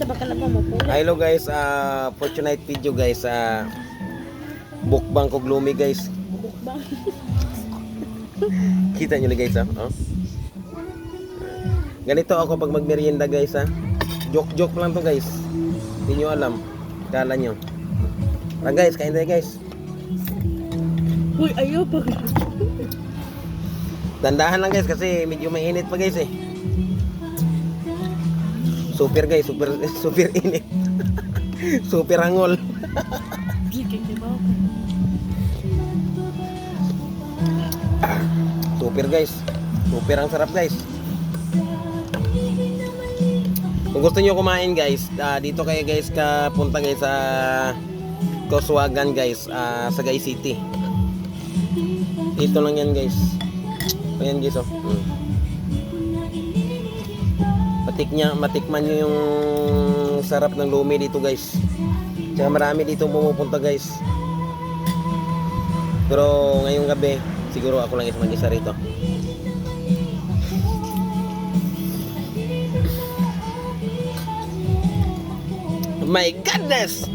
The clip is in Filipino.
Hello guys, fortunate video guys, bukbang ko gloomy guys. Bukbang. Kita nyo na guys oh. Ganito ako pag magmerienda guys Joke lang to guys. Hindi nyo alam. Kala nyo. Tara guys, kain tayo guys. Uy, ayaw pa. Dandahan lang guys kasi medyo mainit pa guys Super guys, super init. Super angol. Super guys. Super ang sarap guys. Kung gusto niyo kumain guys, dito kayo guys punta guys sa Coswagan guys, sa Sagay City. Dito lang yan guys. Ayan guys matikman nyo yung sarap ng lumi dito guys. Tsaka marami dito pumupunta guys. Pero ngayong gabi siguro ako lang mag-isa rito. My goodness.